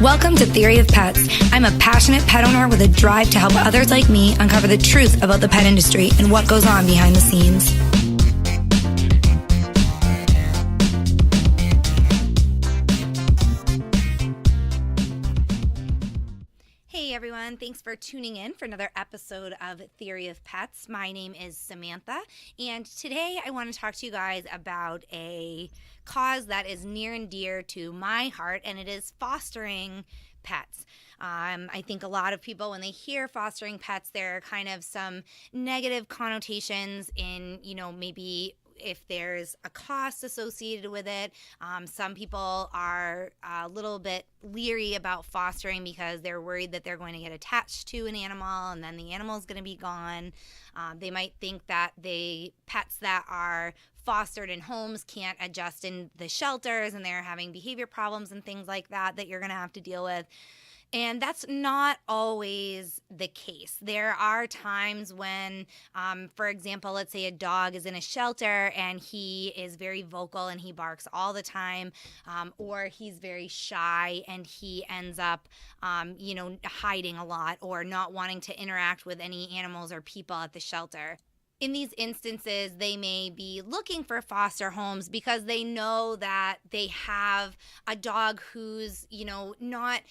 Welcome to Theory of Pets. I'm a passionate pet owner with a drive to help others like me uncover the truth about the pet industry and what goes on behind the scenes. Hey everyone, thanks for tuning in for another episode of Theory of Pets. My name is Samantha, and today I want to talk to you guys about a cause that is near and dear to my heart, and it is fostering pets. I think a lot of people, when they hear fostering pets, there are kind of some negative connotations in, maybe if there's a cost associated with it. Some people are a little bit leery about fostering because they're worried that they're going to get attached to an animal and then the animal is going to be gone. They might think that the pets that are fostered in homes can't adjust in the shelters and they're having behavior problems and things like that you're going to have to deal with. And that's not always the case. There are times when, for example, let's say a dog is in a shelter and he is very vocal and he barks all the time, or he's very shy and he ends up, hiding a lot or not wanting to interact with any animals or people at the shelter. In these instances, they may be looking for foster homes because they know that they have a dog who's, not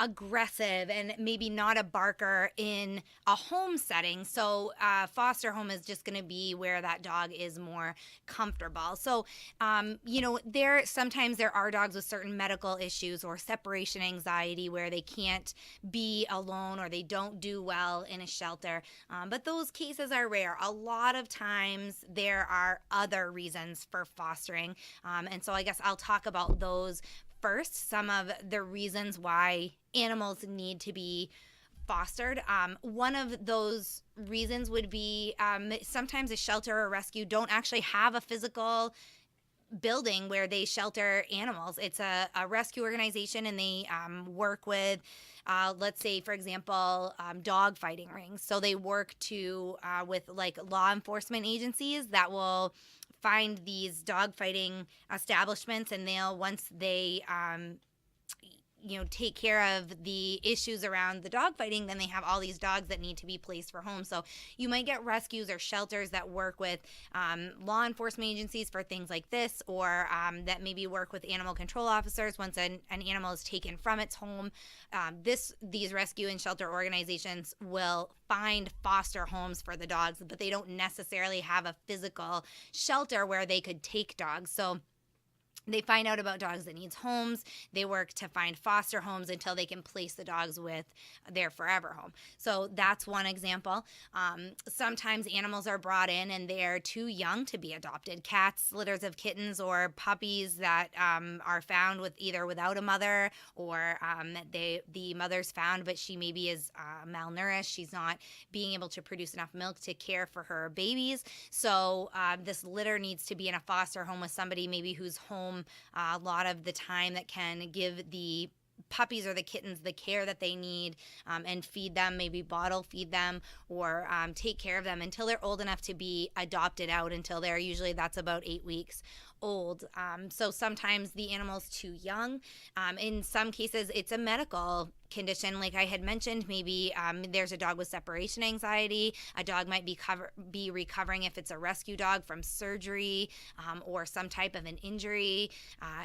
aggressive and maybe not a barker in a home setting. So foster home is just going to be where that dog is more comfortable. So, sometimes there are dogs with certain medical issues or separation anxiety where they can't be alone or they don't do well in a shelter. But those cases are rare. A lot of times there are other reasons for fostering. And so I guess I'll talk about those first, some of the reasons why animals need to be fostered. One of those reasons would be sometimes a shelter or rescue don't actually have a physical building where they shelter animals. It's a rescue organization and they work with, let's say, for example, dog fighting rings. So they work with like law enforcement agencies that will find these dog fighting establishments, and once they take care of the issues around the dog fighting, then they have all these dogs that need to be placed for home. So you might get rescues or shelters that work with law enforcement agencies for things like this, or that maybe work with animal control officers once an animal is taken from its home. These rescue and shelter organizations will find foster homes for the dogs, but they don't necessarily have a physical shelter where they could take dogs. So they find out about dogs that needs homes. They work to find foster homes until they can place the dogs with their forever home. So that's one example. Sometimes animals are brought in and they're too young to be adopted. Cats, litters of kittens, or puppies that are found without a mother, or the mother's found, but she maybe is malnourished. She's not being able to produce enough milk to care for her babies. So this litter needs to be in a foster home with somebody maybe who's home a lot of the time that can give the puppies or the kittens the care that they need, and feed them, maybe bottle feed them, or take care of them until they're old enough to be adopted out, until that's about 8 weeks old. So sometimes the animal's too young. In some cases, it's a medical condition. Like I had mentioned, maybe there's a dog with separation anxiety. A dog might be recovering, if it's a rescue dog, from surgery, or some type of an injury,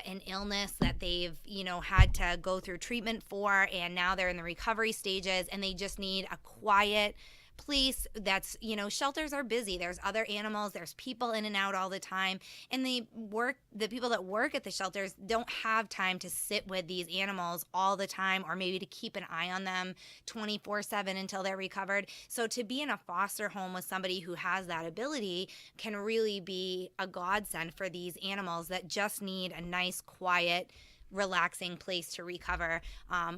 an illness that they've had to go through treatment for, and now they're in the recovery stages and they just need a quiet place that's, shelters are busy. There's other animals, there's people in and out all the time, and the people that work at the shelters don't have time to sit with these animals all the time, or maybe to keep an eye on them 24/7 until they're recovered. So to be in a foster home with somebody who has that ability can really be a godsend for these animals that just need a nice, quiet, relaxing place to recover.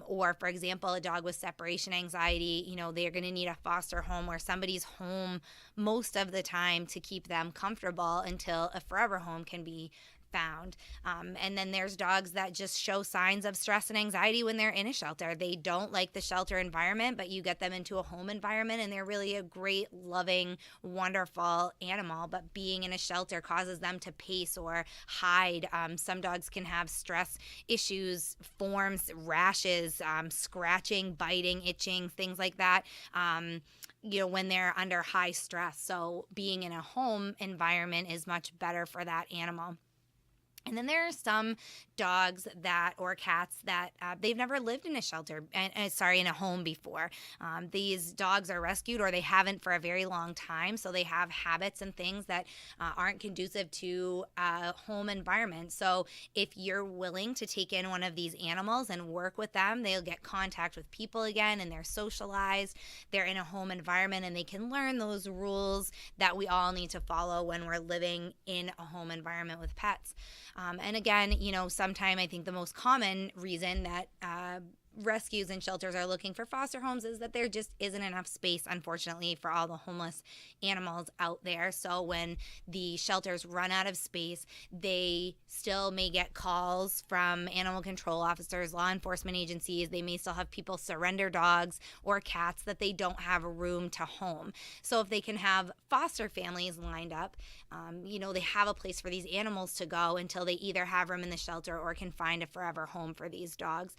Or for example, a dog with separation anxiety, they're going to need a foster home where somebody's home most of the time to keep them comfortable until a forever home can be found. And then there's dogs that just show signs of stress and anxiety when they're in a shelter. They don't like the shelter environment, but you get them into a home environment and they're really a great, loving, wonderful animal. But being in a shelter causes them to pace or hide. Some dogs can have stress issues, forms, rashes, scratching, biting, itching, things like that. When they're under high stress. So being in a home environment is much better for that animal. And then there are some dogs or cats that they've never lived in a shelter, in a home before. These dogs are rescued or they haven't for a very long time. So they have habits and things that aren't conducive to a home environment. So if you're willing to take in one of these animals and work with them, they'll get contact with people again and they're socialized. They're in a home environment and they can learn those rules that we all need to follow when we're living in a home environment with pets. And again, sometime I think the most common reason that rescues and shelters are looking for foster homes is that there just isn't enough space, unfortunately, for all the homeless animals out there. So when the shelters run out of space, they still may get calls from animal control officers, law enforcement agencies. They may still have people surrender dogs or cats that they don't have room to home. So if they can have foster families lined up, they have a place for these animals to go until they either have room in the shelter or can find a forever home for these dogs.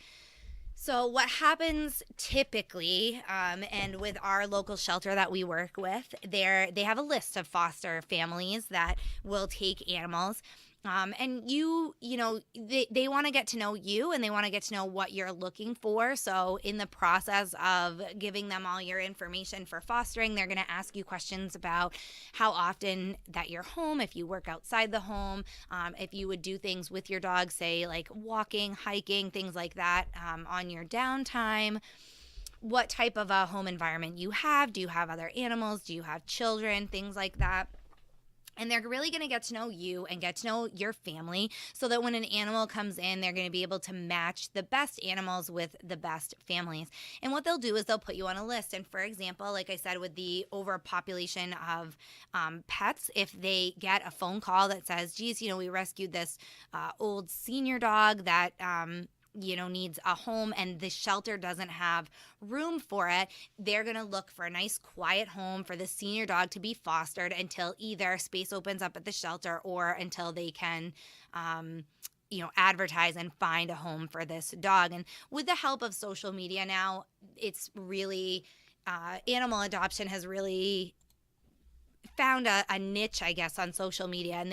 So what happens typically, and with our local shelter that we work with, they have a list of foster families that will take animals. And they want to get to know you and they want to get to know what you're looking for. So in the process of giving them all your information for fostering, they're going to ask you questions about how often that you're home, if you work outside the home, if you would do things with your dog, say like walking, hiking, things like that, on your downtime. What type of a home environment you have. Do you have other animals? Do you have children? Things like that. And they're really going to get to know you and get to know your family so that when an animal comes in, they're going to be able to match the best animals with the best families. And what they'll do is they'll put you on a list. And for example, like I said, with the overpopulation of pets, if they get a phone call that says, geez, we rescued this old senior dog that needs a home and the shelter doesn't have room for it, they're going to look for a nice quiet home for the senior dog to be fostered until either space opens up at the shelter or until they can advertise and find a home for this dog. And with the help of social media now, it's really animal adoption has really found a niche, I guess, on social media, and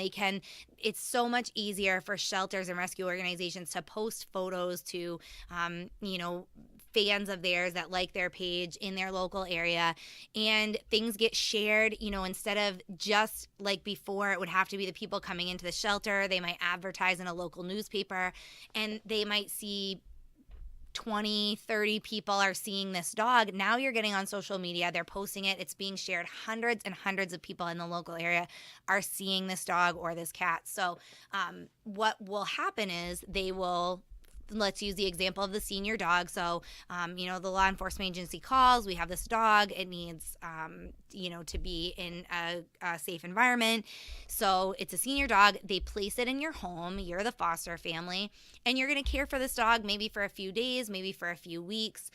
it's so much easier for shelters and rescue organizations to post photos to, fans of theirs that like their page in their local area, and things get shared, instead of just like before, it would have to be the people coming into the shelter. They might advertise in a local newspaper and they might see 20, 30 people are seeing this dog. Now you're getting on social media. They're posting it. It's being shared. Hundreds and hundreds of people in the local area are seeing this dog or this cat. So what will happen is let's use the example of the senior dog. So, the law enforcement agency calls, we have this dog, it needs, to be in a safe environment. So it's a senior dog. They place it in your home. You're the foster family and you're going to care for this dog maybe for a few days, maybe for a few weeks.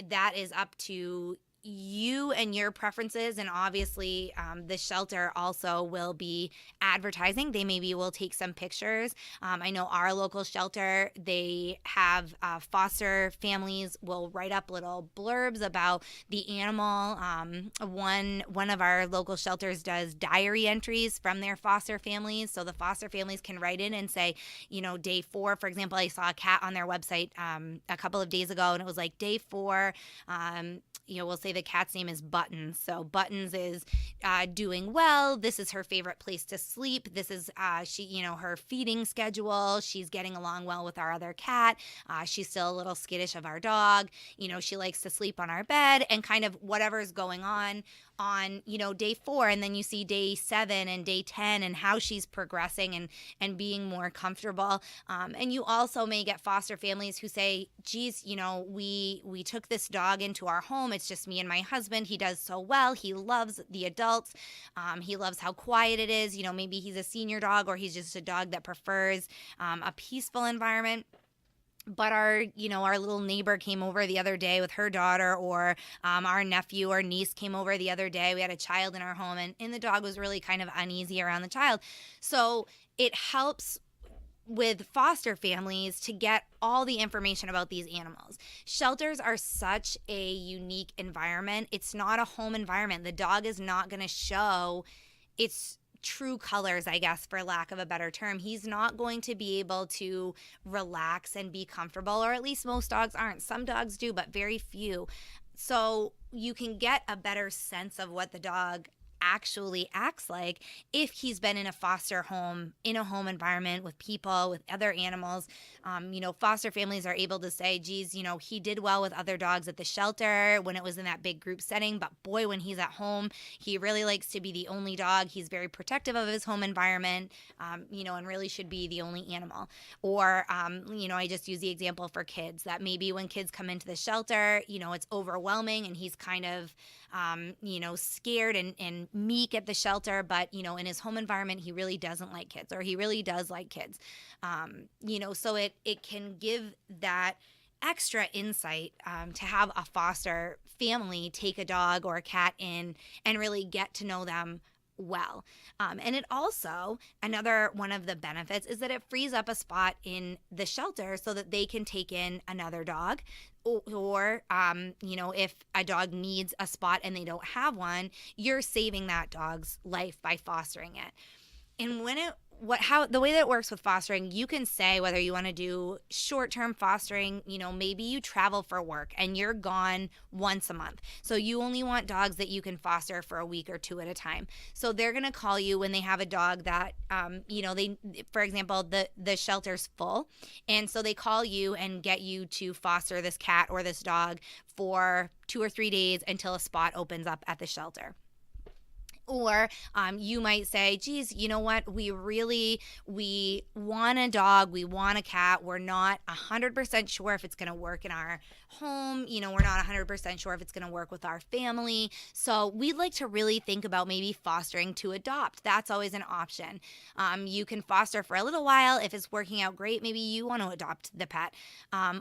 That is up to you and your preferences, and obviously the shelter also will be advertising. They maybe will take some pictures. I know our local shelter, they have foster families will write up little blurbs about the animal. One of our local shelters does diary entries from their foster families, so the foster families can write in and say, day 4, for example. I saw a cat on their website a couple of days ago, and it was like day 4. We'll say the cat's name is Buttons. So Buttons is doing well. This is her favorite place to sleep. This is her feeding schedule. She's getting along well with our other cat. She's still a little skittish of our dog. She likes to sleep on our bed, and kind of whatever's going on on, day 4, and then you see day 7 and day 10 and how she's progressing and being more comfortable. And you also may get foster families who say, geez, we took this dog into our home. It's just me and my husband. He does so well. He loves the adults. He loves how quiet it is. Maybe he's a senior dog, or he's just a dog that prefers a peaceful environment. But our little neighbor came over the other day with her daughter, or our nephew or niece came over the other day. We had a child in our home, and the dog was really kind of uneasy around the child. So it helps with foster families to get all the information about these animals. Shelters are such a unique environment. It's not a home environment. The dog is not going to show its true colors, I guess, for lack of a better term. He's not going to be able to relax and be comfortable, or at least most dogs aren't. Some dogs do, but very few. So you can get a better sense of what the dog actually acts like if he's been in a foster home, in a home environment with people, with other animals. Foster families are able to say, geez, he did well with other dogs at the shelter when it was in that big group setting, but boy, when he's at home, he really likes to be the only dog. He's very protective of his home environment, and really should be the only animal. Or, I just use the example for kids that maybe when kids come into the shelter, it's overwhelming and he's kind of, scared and meek at the shelter, but, in his home environment, he really doesn't like kids, or he really does like kids. So it can give that extra insight to have a foster family take a dog or a cat in and really get to know them well. And it also, another one of the benefits is that it frees up a spot in the shelter so that they can take in another dog. Or if a dog needs a spot and they don't have one, you're saving that dog's life by fostering it. And the way that it works with fostering, you can say whether you want to do short-term fostering, maybe you travel for work and you're gone once a month. So you only want dogs that you can foster for a week or 2 at a time. So they're going to call you when they have a dog that, for example, the shelter's full. And so they call you and get you to foster this cat or this dog for 2 or 3 days until a spot opens up at the shelter. Or you might say, geez, you know what? We want a dog. We want a cat. We're not 100% sure if it's going to work in our home. We're not 100% sure if it's going to work with our family. So we'd like to really think about maybe fostering to adopt. That's always an option. You can foster for a little while. If it's working out great, maybe you want to adopt the pet.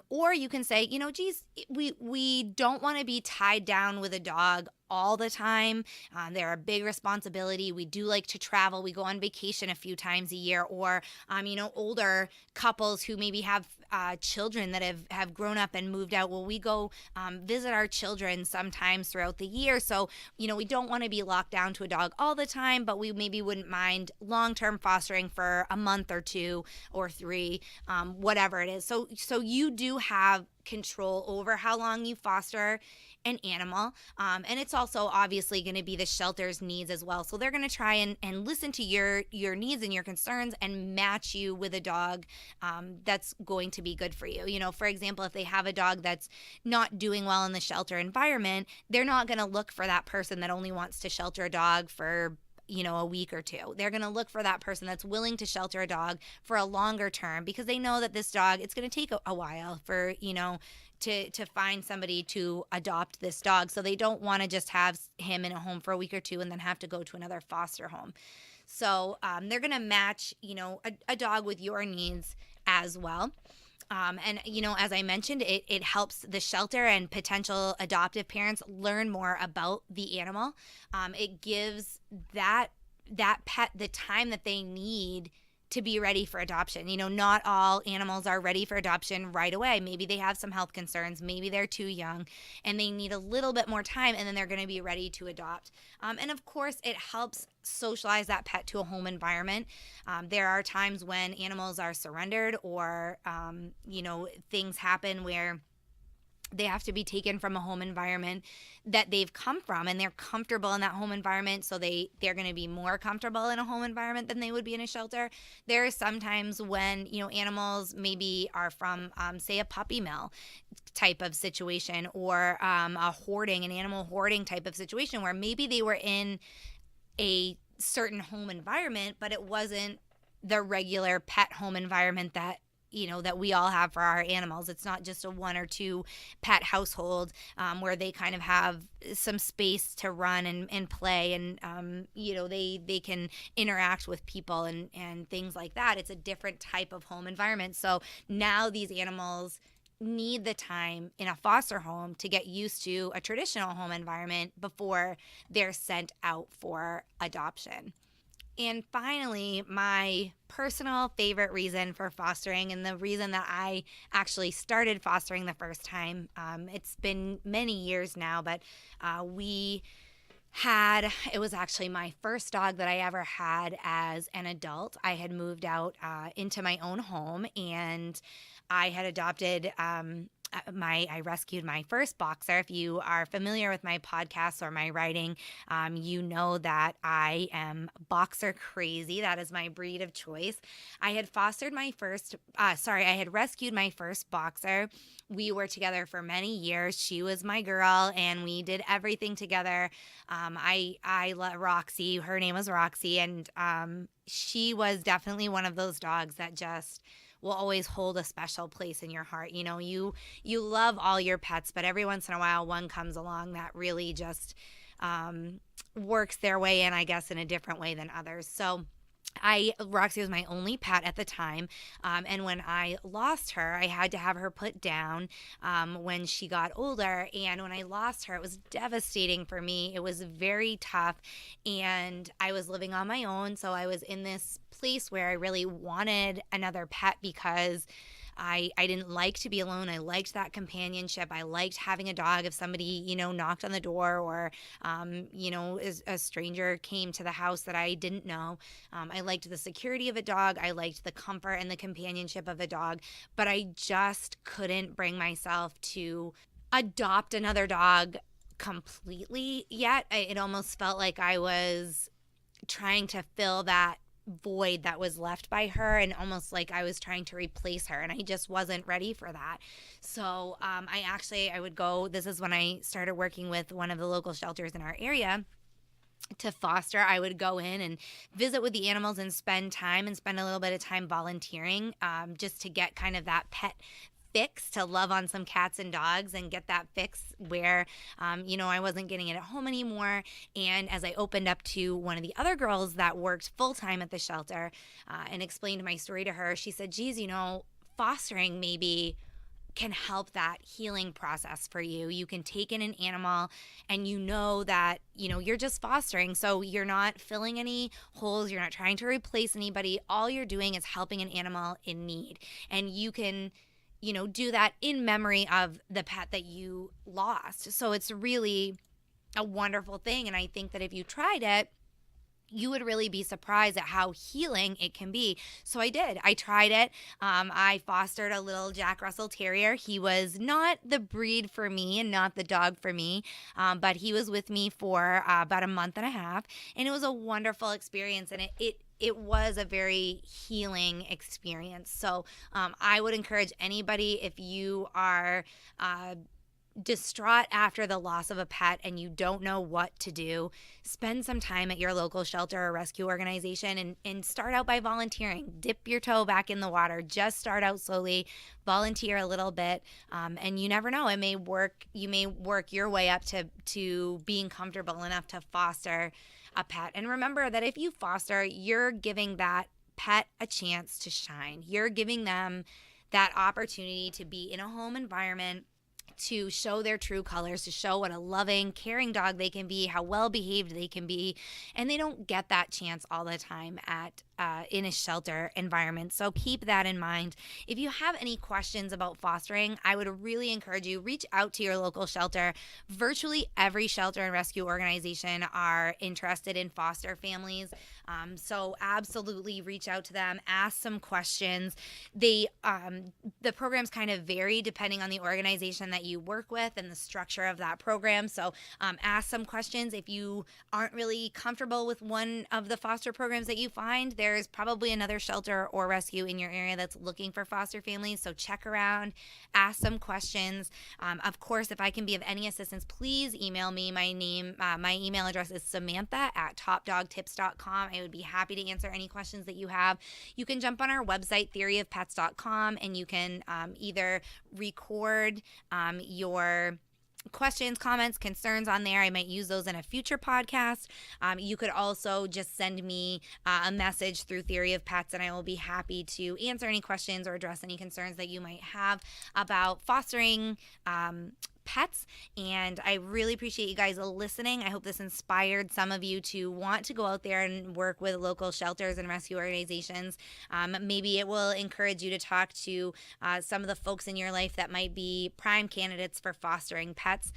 Or you can say, geez, we don't want to be tied down with a dog all the time. They're a big responsibility. We do like to travel. We go on vacation a few times a year. Or, older couples who maybe have children that have grown up and moved out. Well, we go visit our children sometimes throughout the year. So, we don't want to be locked down to a dog all the time, but we maybe wouldn't mind long-term fostering for a month or 2 or 3, whatever it is. So you do have control over how long you foster an animal. And it's also obviously going to be the shelter's needs as well. So they're going to try and listen to your needs and your concerns and match you with a dog that's going to be good for you. For example, if they have a dog that's not doing well in the shelter environment, they're not going to look for that person that only wants to shelter a dog for a week or 2. They're going to look for that person that's willing to shelter a dog for a longer term, because they know that this dog, it's going to take a while for, to find somebody to adopt this dog. So they don't want to just have him in a home for a week or 2 and then have to go to another foster home. So they're going to match, a dog with your needs as well. And, as I mentioned, it helps the shelter and potential adoptive parents learn more about the animal. It gives that pet the time that they need to be ready for adoption. Not all animals are ready for adoption right away. Maybe they have some health concerns. Maybe they're too young and they need a little bit more time, and then they're going to be ready to adopt. And of course, it helps socialize that pet to a home environment. There are times when animals are surrendered or, things happen where They have to be taken from a home environment that they've come from, and they're comfortable in that home environment, so they're going to be more comfortable in a home environment than they would be in a shelter. There are sometimes when, animals maybe are from, say, a puppy mill type of situation, or an animal hoarding type of situation, where maybe they were in a certain home environment, but it wasn't the regular pet home environment that that we all have for our animals. It's not just a one or two pet household where they kind of have some space to run and play, and they can interact with people and things like that. It's a different type of home environment. So now these animals need the time in a foster home to get used to a traditional home environment before they're sent out for adoption. And finally, my personal favorite reason for fostering, and the reason that I actually started fostering the first time, it's been many years now, but it was actually my first dog that I ever had as an adult. I had moved out into my own home, and I had adopted I rescued my first boxer. If you are familiar with my podcast or my writing, you know that I am boxer crazy. That is my breed of choice. I had rescued my first boxer. We were together for many years. She was my girl, and we did everything together. I let Roxy, her name was Roxy, and she was definitely one of those dogs that just will always hold a special place in your heart. You love all your pets, but every once in a while one comes along that really just works their way in, I guess, in a different way than others. So Roxy was my only pet at the time, and when I lost her, I had to have her put down when she got older. And when I lost her, it was devastating for me. It was very tough, and I was living on my own, so I was in this place where I really wanted another pet because I didn't like to be alone. I liked that companionship. I liked having a dog. If somebody, knocked on the door, or, a stranger came to the house that I didn't know, I liked the security of a dog. I liked the comfort and the companionship of a dog, but I just couldn't bring myself to adopt another dog completely yet. It almost felt like I was trying to fill that void that was left by her, and almost like I was trying to replace her, and I just wasn't ready for that. So I would go, this is when I started working with one of the local shelters in our area to foster. I would go in and visit with the animals and spend a little bit of time volunteering, just to get kind of that pet fix, to love on some cats and dogs and get that fix where, I wasn't getting it at home anymore. And as I opened up to one of the other girls that worked full-time at the shelter and explained my story to her, she said, geez, fostering maybe can help that healing process for you. You can take in an animal, and that, you're just fostering. So you're not filling any holes. You're not trying to replace anybody. All you're doing is helping an animal in need. And you can do that in memory of the pet that you lost. So it's really a wonderful thing. And I think that if you tried it, you would really be surprised at how healing it can be. So I did. I tried it. I fostered a little Jack Russell Terrier. He was not the breed for me and not the dog for me, but he was with me for about a month and a half. And it was a wonderful experience. And it was a very healing experience. So I would encourage anybody, if you are distraught after the loss of a pet and you don't know what to do, spend some time at your local shelter or rescue organization and start out by volunteering. Dip your toe back in the water. Just start out slowly, volunteer a little bit, and you never know. It may work. You may work your way up to being comfortable enough to foster a pet. And remember that if you foster, you're giving that pet a chance to shine. You're giving them that opportunity to be in a home environment, to show their true colors, to show what a loving, caring dog they can be, how well behaved they can be. And they don't get that chance all the time in a shelter environment. So keep that in mind. If you have any questions about fostering, I would really encourage you, reach out to your local shelter. Virtually every shelter and rescue organization are interested in foster families. So absolutely reach out to them, ask some questions. The programs kind of vary depending on the organization that you work with and the structure of that program. So ask some questions. If you aren't really comfortable with one of the foster programs that you find, there's probably another shelter or rescue in your area that's looking for foster families. So check around, ask some questions. Of course, if I can be of any assistance, please email me. My email address is samantha@topdogtips.com. I would be happy to answer any questions that you have. You can jump on our website, theoryofpets.com, and you can either record your questions, comments, concerns on there. I might use those in a future podcast. You could also just send me a message through Theory of Pets, and I will be happy to answer any questions or address any concerns that you might have about fostering pets. And I really appreciate you guys listening. I hope this inspired some of you to want to go out there and work with local shelters and rescue organizations. Maybe it will encourage you to talk to some of the folks in your life that might be prime candidates for fostering pets.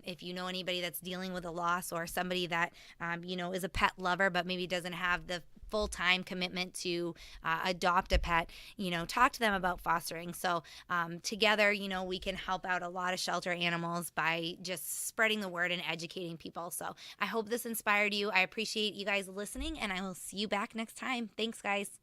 If you know anybody that's dealing with a loss, or somebody that is a pet lover but maybe doesn't have the full-time commitment to adopt a pet, talk to them about fostering. So together, we can help out a lot of shelter animals by just spreading the word and educating people. So I hope this inspired you. I appreciate you guys listening, and I will see you back next time. Thanks, guys.